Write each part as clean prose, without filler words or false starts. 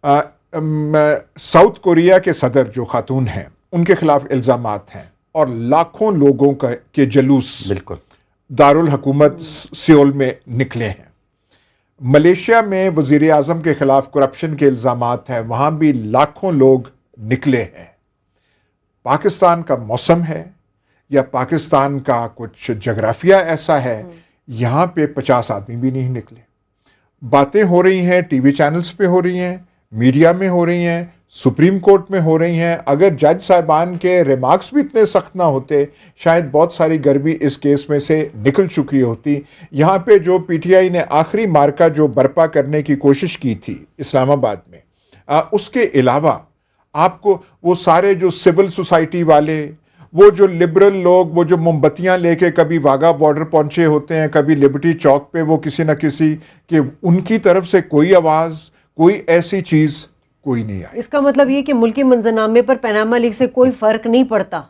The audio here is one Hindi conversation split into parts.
साउथ कोरिया के सदर जो खातून हैं उनके खिलाफ इल्ज़ामात हैं और लाखों लोगों के जलूस बिल्कुल दारुल हुकूमत सियोल में निकले हैं। मलेशिया में वज़ीर आज़म के खिलाफ करप्शन के इल्ज़ामात हैं, वहाँ भी लाखों लोग निकले हैं। पाकिस्तान का मौसम है या पाकिस्तान का कुछ जगराफिया ऐसा है, यहाँ पे 50 आदमी भी नहीं निकले। बातें हो रही हैं, टीवी चैनल्स पे हो रही हैं, मीडिया में हो रही हैं, सुप्रीम कोर्ट में हो रही हैं। अगर जज साहिबान के रिमार्क्स भी इतने सख्त ना होते, शायद बहुत सारी गर्मी इस केस में से निकल चुकी होती। यहाँ पे जो पीटीआई ने आखिरी मार्का जो बर्पा करने की कोशिश की थी इस्लामाबाद में, उसके अलावा आपको वो सारे जो सिविल सोसाइटी वाले, वो जो लिबरल लोग, वो जो मोमबत्तियां लेके कभी वाघा बॉर्डर पहुंचे होते हैं, कभी लिबर्टी चौक पे, वो किसी न किसी के, उनकी तरफ से कोई आवाज़, कोई ऐसी चीज़ कोई नहीं आई। इसका मतलब ये कि मुल्की मंजरनामे पर पनामा लीग से कोई फर्क नहीं पड़ता।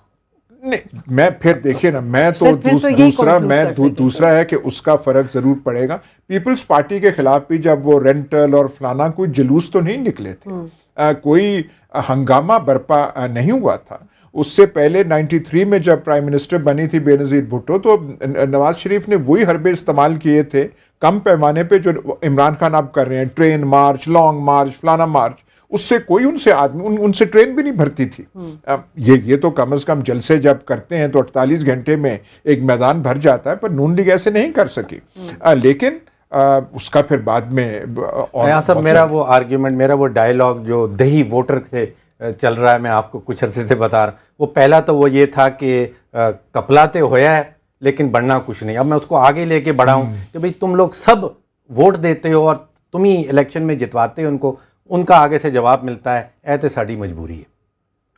नहीं, मैं फिर देखिए ना, मैं तो दूसरा है कि उसका फर्क जरूर पड़ेगा। पीपल्स पार्टी के खिलाफ भी जब वो रेंटल और फलाना कोई जुलूस तो नहीं निकले थे, कोई हंगामा बर्पा नहीं हुआ था। उससे पहले 93 में जब प्राइम मिनिस्टर बनी थी बेनज़ीर भुट्टो, तो नवाज शरीफ ने वही हरबे इस्तेमाल किए थे कम पैमाने पे जो इमरान खान अब कर रहे हैं, ट्रेन मार्च, लॉन्ग मार्च, फलाना मार्च। उससे कोई उनसे ट्रेन भी नहीं भरती थी। ये तो कम से कम जलसे जब करते हैं तो 48 घंटे में एक मैदान भर जाता है, पर नून लीग ऐसे नहीं कर सकी। लेकिन उसका फिर बाद में और सब मेरा वो आर्ग्यूमेंट, मेरा वो डायलॉग जो दही वोटर से चल रहा है, मैं आपको कुछ अरसे से बता रहा हूँ। वो पहला तो वो ये था कि कपलाते होया है लेकिन बढ़ना कुछ नहीं। अब मैं उसको आगे लेके बढ़ा हूँ कि भाई तुम लोग सब वोट देते हो और तुम ही इलेक्शन में जितवाते हो उनको, उनका आगे से जवाब मिलता है, ऐ तो साड़ी मजबूरी है,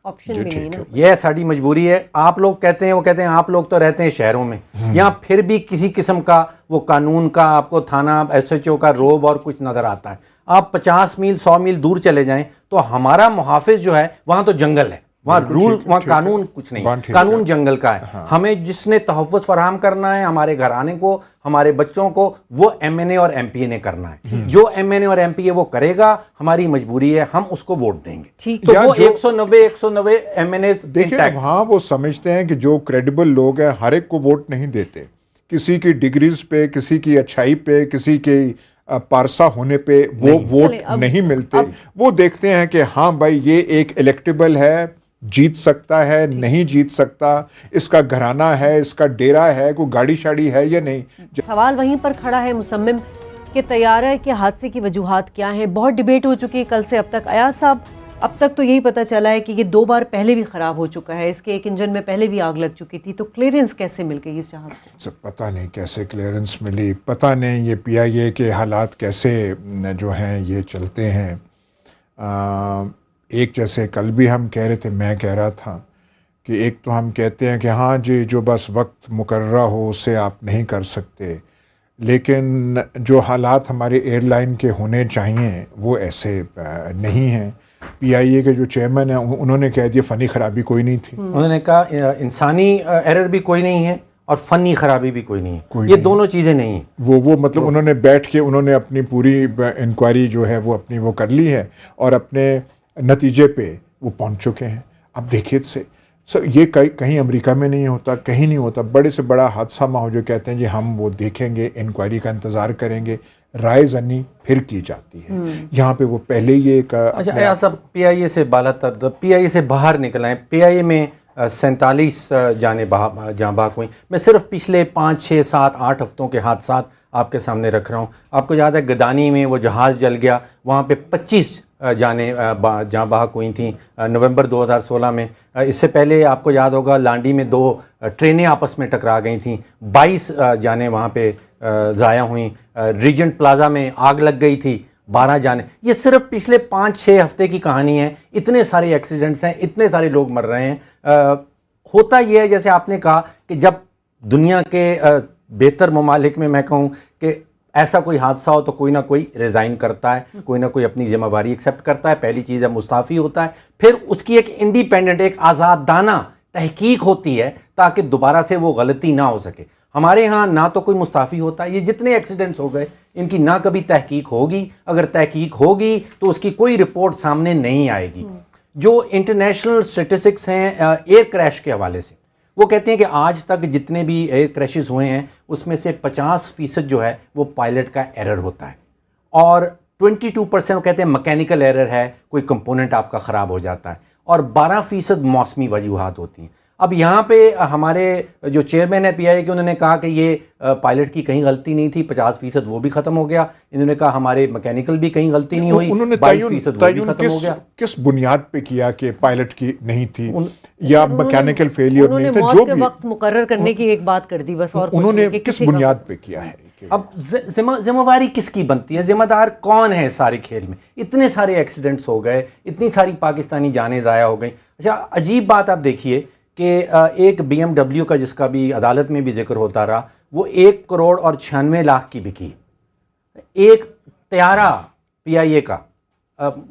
ऑप्शन भी नहीं ना, यह साड़ी मजबूरी है। आप लोग कहते हैं, वो कहते हैं आप लोग तो रहते हैं शहरों में, यहाँ फिर भी किसी किस्म का वो कानून का आपको थाना SHO का रोब और कुछ नजर आता है। आप 50 मील 100 मील दूर चले जाएं तो हमारा मुहाफिज जो है वहां तो जंगल है, वहाँ रूल, वहाँ कानून कुछ नहीं, कानून जंगल का है। हाँ। हमें जिसने तहफ़्फ़ुज़ फराहम करना है हमारे घराने को, हमारे बच्चों को, वो MNA और MPA ने करना है। जो MNA और MPA वो करेगा, हमारी मजबूरी है, हम उसको वोट देंगे। ठीक, तो वो 190 MNA देखिए, वहाँ वो समझते हैं कि जो क्रेडिबल लोग हैं हर एक को वोट नहीं देते, किसी की डिग्रीज पे, किसी की अच्छाई पे, किसी के पारसा होने पे वो वोट नहीं मिलते। वो देखते हैं कि हाँ भाई ये एक इलेक्टेबल है, जीत सकता है, नहीं जीत सकता, इसका घराना है, इसका डेरा है, कोई गाड़ी शाड़ी है या नहीं। सवाल वहीं पर खड़ा है मुसम्मिम के तैयारे के हादसे की वजूहात क्या हैं। बहुत डिबेट हो चुकी है कल से अब तक। अयाज साहब, अब तक तो यही पता चला है कि ये 2 बार पहले भी ख़राब हो चुका है, इसके एक इंजन में पहले भी आग लग चुकी थी, तो क्लियरेंस कैसे मिल गई इस जहाज़ को? सब पता नहीं कैसे क्लियरेंस मिली, पता नहीं ये PIA के हालात कैसे जो हैं ये चलते हैं। एक जैसे कल भी हम कह रहे थे, मैं कह रहा था कि एक तो हम कहते हैं कि हाँ जी जो बस वक्त मुकर्रर हो उससे आप नहीं कर सकते, लेकिन जो हालात हमारे एयरलाइन के होने चाहिए वो ऐसे नहीं हैं। PIA के जो चेयरमैन हैं उन्होंने कह दिया फ़नी ख़राबी कोई नहीं थी। उन्होंने कहा इंसानी एरर भी कोई नहीं है और फ़नी ख़राबी भी कोई नहीं है, ये दोनों चीज़ें नहीं हैं। वो मतलब उन्होंने बैठ के उन्होंने अपनी पूरी इंक्वायरी जो है वो अपनी वो कर ली है और अपने नतीजे पे वो पहुंच चुके हैं। अब देखिए सर ये कहीं अमेरिका में नहीं होता, कहीं नहीं होता। बड़े से बड़ा हादसा हो जो कहते हैं जी हम वो देखेंगे, इंक्वायरी का इंतज़ार करेंगे, राय जनी फिर की जाती है। यहाँ पे वो पहले ही एक अच्छा सब PIA से बालातर, PIA से बाहर निकल आए। PIA में 47 जाने जहाँ बाग हुई। मैं सिर्फ पिछले 5, 6, 7, 8 हफ्तों के हादसात आपके सामने रख रहा हूँ। आपको याद है गदानी में वो जहाज़ जल गया, वहाँ पे 25 जाने जहाँ बहक हुई थी नवंबर 2016 में। इससे पहले आपको याद होगा लांडी में 2 ट्रेनें आपस में टकरा गई थी, 22 जाने वहाँ पे ज़ाया हुई। रीजेंट प्लाजा में आग लग गई थी, 12 जाने। ये सिर्फ पिछले 5-6 हफ्ते की कहानी है। इतने सारे एक्सीडेंट्स हैं, इतने सारे लोग मर रहे हैं। होता ये है जैसे आपने कहा कि जब दुनिया के बेहतर ममालिक में मैं कहूँ कि ऐसा कोई हादसा हो तो कोई ना कोई रिज़ाइन करता है, कोई ना कोई अपनी जिम्मेवारी एक्सेप्ट करता है। पहली चीज़ है मुस्ताफ़ी होता है, फिर उसकी एक इंडिपेंडेंट, एक आज़ादाना तहकीक होती है ताकि दोबारा से वो गलती ना हो सके। हमारे यहाँ ना तो कोई मुस्ताफ़ी होता, ये जितने एक्सीडेंट्स हो गए इनकी ना कभी तहकीक होगी, अगर तहकीक होगी तो उसकी कोई रिपोर्ट सामने नहीं आएगी। जो इंटरनेशनल स्टेटिस्टिक्स हैं एयर क्रैश के हवाले से, वो कहते हैं कि आज तक जितने भी एयर क्रैशेस हुए हैं उसमें से 50% जो है वो पायलट का एरर होता है, और 22% कहते हैं मैकेनिकल एरर है, कोई कंपोनेंट आपका ख़राब हो जाता है, और 12% मौसमी वजूहात होती हैं। अब यहाँ पे हमारे जो चेयरमैन है पीआईए के, उन्होंने कहा कि ये पायलट की कहीं गलती नहीं थी, 50% वो भी ख़त्म हो गया। इन्होंने कहा हमारे मैकेनिकल भी कहीं गलती नहीं हुई, उन्होंने 22% वो भी खत्म हो गया। किस बुनियाद पे किया कि पायलट की नहीं थी या मैकेनिकल फेलियर नहीं था, जो भी वक्त मुकर्रर करने की एक बात कर दी बस, और उन्होंने किस बुनियाद पे किया है? अब जिम्मेवारी किसकी बनती है, जिम्मेदार कौन है सारे खेल में? इतने सारे एक्सीडेंट्स हो गए, इतनी सारी पाकिस्तानी जानें ज़ाया हो गई। अच्छा, अजीब बात आप देखिए कि एक BMW का, जिसका भी अदालत में भी जिक्र होता रहा, वो 1 करोड़ और 96 लाख की बिकी। एक तैयारा पीआईए का,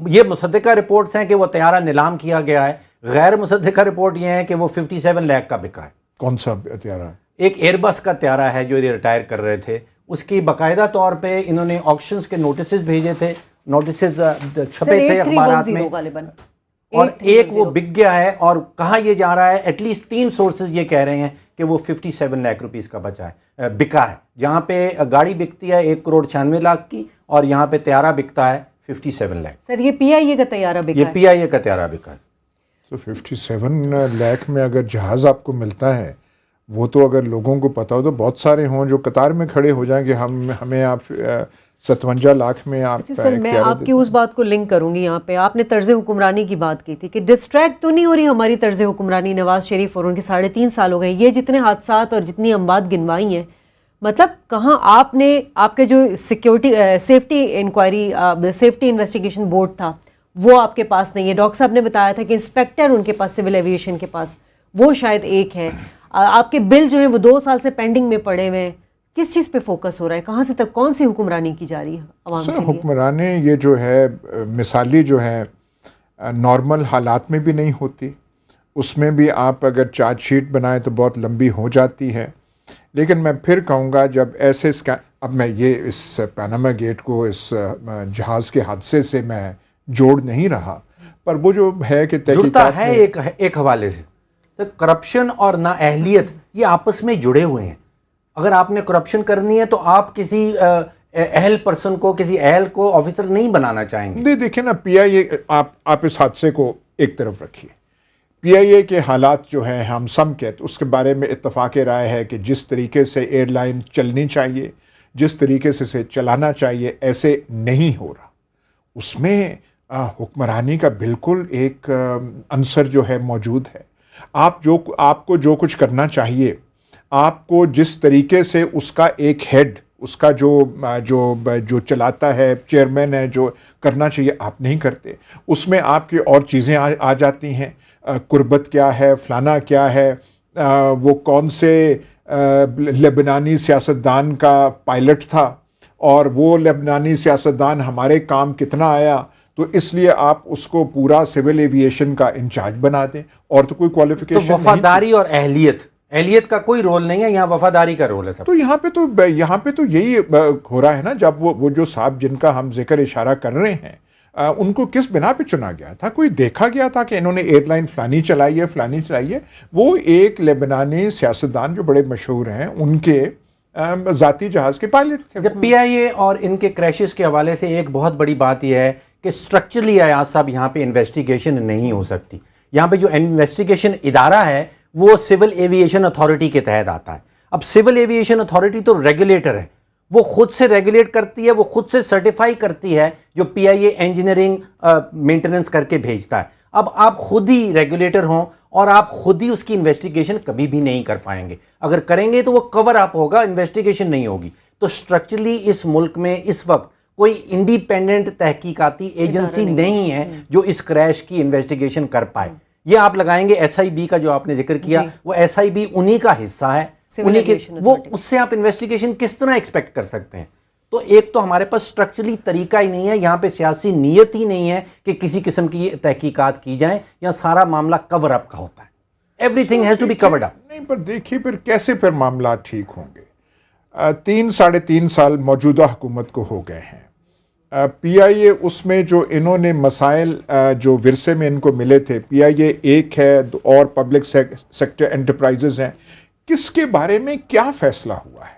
ये मुसद्दिका रिपोर्ट्स हैं कि वो तैयारा नीलाम किया गया है, गैर मुसद्दिका रिपोर्ट ये है कि वो 57 लाख का बिका है। कौन सा तैयारा? एक एयरबस का तैयारा है जो ये रिटायर कर रहे थे, उसकी बाकायदा तौर पे इन्होंने ऑक्शंस के नोटिस भेजे थे, नोटिस छपे थे अखबारात में, और एक वो बिक गया है। और कहाँ ये जा रहा है, एटलीस्ट 3 सोर्सेज ये कह रहे हैं कि वो 57 लाख रुपीज़ का बचा है, बिका है। जहाँ पे गाड़ी बिकती है 1 करोड़ 96 लाख की, और यहाँ पे तैयारा बिकता है 57 लाख। सर ये पीआईए का तैयारा बिका ये है? पीआईए का तैयारा बिका है। तो 57 लाख में अगर जहाज़ आपको मिलता है, वो तो अगर लोगों को पता हो तो बहुत सारे हों जो कतार में खड़े हो जाएं कि हमें आप 57 लाख में आप। अच्छा सर, मैं आपकी उस बात को लिंक करूंगी यहाँ पे। आपने तर्ज हुक्मरानी की बात की थी कि डिस्ट्रैक्ट तो नहीं हो रही हमारी तर्ज हुक्मरानी नवाज शरीफ और उनके 3.5 साल हो गए, ये जितने हादसात और जितनी अमवात गिनवाई हैं, मतलब कहाँ आपने, आपके जो safety inquiry safety investigation board था वो आपके पास नहीं है। डॉक्टर साहब ने बताया था कि इंस्पेक्टर उनके पास, सिविल एविएशन के पास, वो शायद एक है। आपके बिल जो है वो 2 साल से पेंडिंग में पड़े हुए हैं। किस चीज़ पे फोकस हो रहा है, कहाँ से तक कौन सी हुक्मरानी की जा रही है अवाम के लिए? हुक्मरानी ये जो है मिसाली जो है नॉर्मल हालात में भी नहीं होती, उसमें भी आप अगर चार्जशीट बनाएं तो बहुत लंबी हो जाती है। लेकिन मैं फिर कहूँगा, जब ऐसे अब मैं ये इस पनामा गेट को इस जहाज़ के हादसे से मैं जोड़ नहीं रहा, पर वो जो है कि जुड़ता है एक हवाले से, तो करप्शन और नाअहलियत ये आपस में जुड़े हुए हैं। अगर आपने करप्शन करनी है तो आप किसी अहल पर्सन को, किसी अहल को ऑफिसर नहीं बनाना चाहेंगे। देखिए ना, पीआईए, आप इस हादसे को एक तरफ रखिए, पीआईए के हालात जो हैं, हम सब कहते उसके बारे में इत्तफाक राय है कि जिस तरीके से एयरलाइन चलनी चाहिए, जिस तरीके से इसे चलाना चाहिए, ऐसे नहीं हो रहा। उसमें हुक्मरानी का बिल्कुल एक अंसर जो है मौजूद है। आपको जो कुछ करना चाहिए, आपको जिस तरीके से उसका एक हेड, उसका जो चलाता है, चेयरमैन है, जो करना चाहिए आप नहीं करते। उसमें आपकी और चीज़ें आ जाती हैं, कुर्बत क्या है, फलाना क्या है, वो कौन से लेबनानी सियासतदान का पायलट था और वो लेबनानी सियासतदान हमारे काम कितना आया, तो इसलिए आप उसको पूरा सिविल एविएशन का इंचार्ज बना दें। और तो कोई क्वालिफिकेशन, तो वफादारी और अहलियत का कोई रोल नहीं है, यहाँ वफादारी का रोल है सब। तो यहाँ पे तो यही हो रहा है ना। जब वो जो साहब जिनका हम जिक्र इशारा कर रहे हैं, उनको किस बिना पे चुना गया था? कोई देखा गया था कि इन्होंने एयरलाइन फलानी चलाई है? वो एक लेबनानी सियासतदान जो बड़े मशहूर हैं, उनके ज़ाती जहाज़ के पायलट थे। जब पीआईए और इनके क्रैशेस के हवाले से एक बहुत बड़ी बात यह है कि स्ट्रक्चरली अयाज साहब यहाँ पे इन्वेस्टिगेशन नहीं हो सकती। यहाँ पे जो इन्वेस्टिगेशन इदारा है वो सिविल एविएशन अथॉरिटी के तहत आता है। अब सिविल एविएशन अथॉरिटी तो रेगुलेटर है, वो खुद से रेगुलेट करती है, वो खुद से सर्टिफाई करती है जो पीआईए इंजीनियरिंग मेंटेनेंस करके भेजता है। अब आप खुद ही रेगुलेटर हों और आप खुद ही उसकी इन्वेस्टिगेशन कभी भी नहीं कर पाएंगे। अगर करेंगे तो वो कवर अप होगा, इन्वेस्टिगेशन नहीं होगी। तो स्ट्रक्चरली इस मुल्क में इस वक्त कोई इंडिपेंडेंट तहकीकाती एजेंसी नहीं है जो इस क्रैश की इन्वेस्टिगेशन कर पाए। ये आप लगाएंगे एसआईबी का जो आपने जिक्र किया, वो एसआईबी उन्हीं का हिस्सा है, उन्हीं के, वो उससे आप इन्वेस्टिगेशन किस तरह एक्सपेक्ट कर सकते हैं? तो एक तो हमारे पास स्ट्रक्चरली तरीका ही नहीं है, यहाँ पे सियासी नीयत ही नहीं है कि किसी किस्म की तहकीकात की जाए, या सारा मामला कवर अप का होता है। Everything has to be covered up. नहीं, पर देखिए फिर कैसे फिर मामला ठीक होंगे। 3-3.5 साल मौजूदा हुकूमत को हो गए हैं। PIA उसमें जो इन्होंने मसाइल जो विरसे में इनको मिले थे, PIA एक है और पब्लिक सेक्टर एंटरप्राइजेज हैं, किसके बारे में क्या फैसला हुआ है?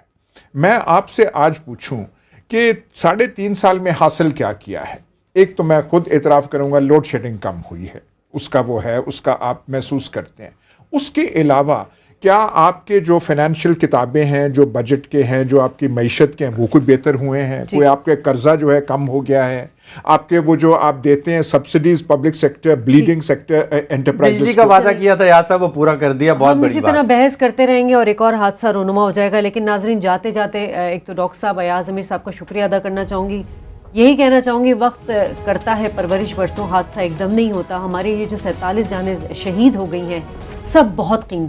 मैं आपसे आज पूछूं कि 3.5 साल में हासिल क्या किया है? एक तो मैं खुद एतराफ़ करूंगा, लोड शेडिंग कम हुई है, उसका वो है, उसका आप महसूस करते हैं। उसके अलावा क्या आपके जो फाइनेंशियल किताबें हैं, जो बजट के हैं, जो आपकी मईशत के हैं, वो कोई बेहतर हुए हैं? कोई आपके कर्जा जो है कम हो गया है? आपके वो जो आप देते हैं subsidies public sector, bleeding sector enterprise, बिजली का वादा किया था याद था, वो पूरा कर दिया। बहुत बड़ी इसी तरह बहस करते रहेंगे और एक और हादसा रोनुमा हो जाएगा। लेकिन नाजरीन, जाते जाते एक तो डॉक्टर साहब अयाज अमीर साहब का शुक्रिया अदा करना चाहूँगी। यही कहना चाहूँगी, वक्त करता है परवरिश, बरसों हादसा एकदम नहीं होता। हमारे ये जो 47 जानें शहीद हो गई हैं, सब बहुत कीमती